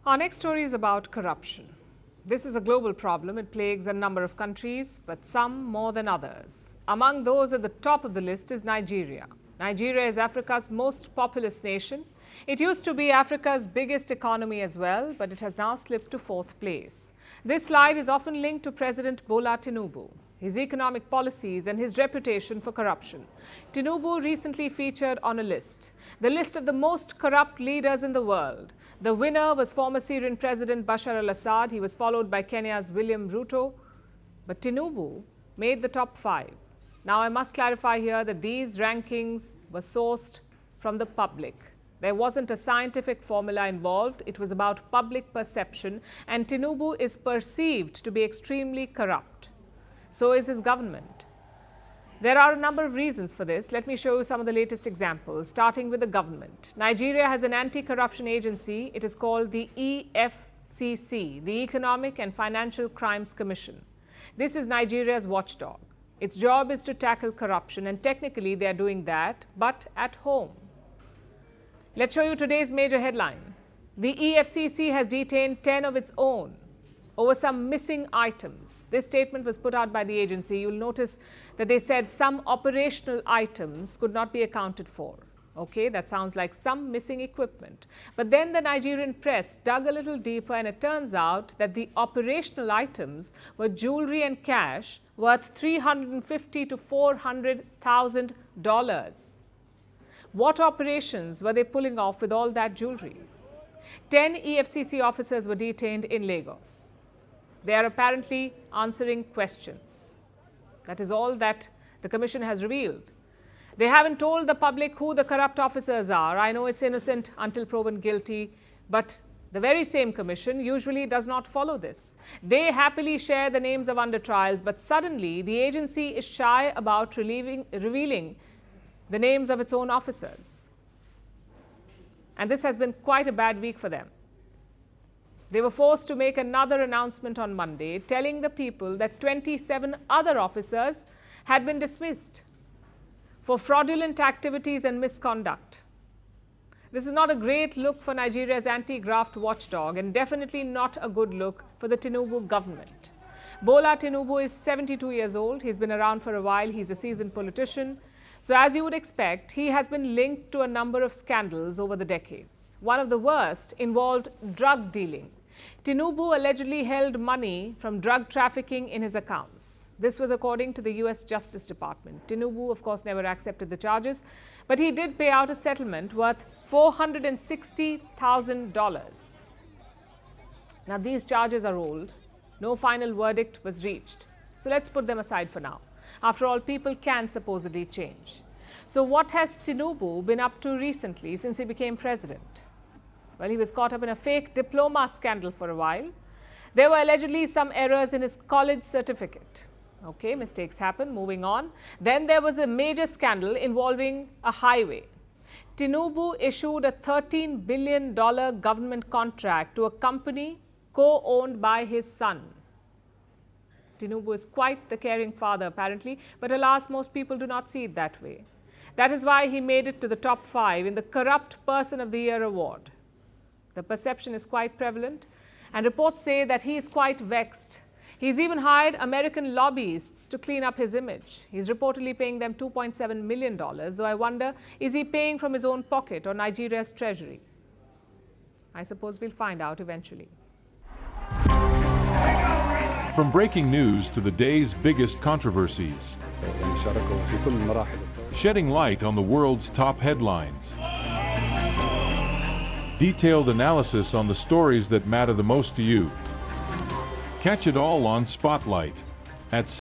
Our next story is about corruption. This is a global problem. It plagues a number of countries, but some more than others. Among those at the top of the list is Nigeria. Nigeria is Africa's most populous nation. It used to be Africa's biggest economy as well, but it has now slipped to fourth place. This slide is often linked to President Bola Tinubu, his economic policies and his reputation for corruption. Tinubu recently featured on a list, the list of the most corrupt leaders in the world. The winner was former Syrian President Bashar al-Assad. He was followed by Kenya's William Ruto. But Tinubu made the top 5. Now, I must clarify here that these rankings were sourced from the public. There wasn't a scientific formula involved. It was about public perception, and Tinubu is perceived to be extremely corrupt. So is his government. There are a number of reasons for this. Let me show you some of the latest examples, starting with the government. Nigeria has an anti-corruption agency. It is called the EFCC, the Economic and Financial Crimes Commission. This is Nigeria's watchdog. Its job is to tackle corruption, and technically they are doing that, but at home. Let's show you today's major headline. The EFCC has detained 10 of its own over some missing items. This statement was put out by the agency. You'll notice that they said some operational items could not be accounted for. Okay, that sounds like some missing equipment. But then the Nigerian press dug a little deeper, and it turns out that the operational items were jewelry and cash worth $350,000 to $400,000. What operations were they pulling off with all that jewelry? 10 EFCC officers were detained in Lagos. They are apparently answering questions. That is all that the commission has revealed. They haven't told the public who the corrupt officers are. I know it's innocent until proven guilty, but the very same commission usually does not follow this. They happily share the names of under trials, but suddenly the agency is shy about revealing the names of its own officers. And this has been quite a bad week for them. They were forced to make another announcement on Monday, telling the people that 27 other officers had been dismissed for fraudulent activities and misconduct. This is not a great look for Nigeria's anti-graft watchdog, and definitely not a good look for the Tinubu government. Bola Tinubu is 72 years old. He's been around for a while. He's a seasoned politician. So as you would expect, he has been linked to a number of scandals over the decades. One of the worst involved drug dealing. Tinubu allegedly held money from drug trafficking in his accounts. This was according to the US Justice Department. Tinubu, of course, never accepted the charges, but he did pay out a settlement worth $460,000. Now, these charges are old. No final verdict was reached. So let's put them aside for now. After all, people can supposedly change. So what has Tinubu been up to recently since he became president? Well, he was caught up in a fake diploma scandal for a while. There were allegedly some errors in his college certificate. Okay, mistakes happen, moving on. Then there was a major scandal involving a highway. Tinubu issued a $13 billion government contract to a company co-owned by his son. Tinubu is quite the caring father, apparently, but alas, most people do not see it that way. That is why he made it to the top 5 in the Corrupt Person of the Year award. The perception is quite prevalent, and reports say that he is quite vexed. He's even hired American lobbyists to clean up his image. He's reportedly paying them $2.7 million, though I wonder, is he paying from his own pocket or Nigeria's treasury? I suppose we'll find out eventually. From breaking news to the day's biggest controversies, shedding light on the world's top headlines, detailed analysis on the stories that matter the most to you. Catch it all on Spotlight at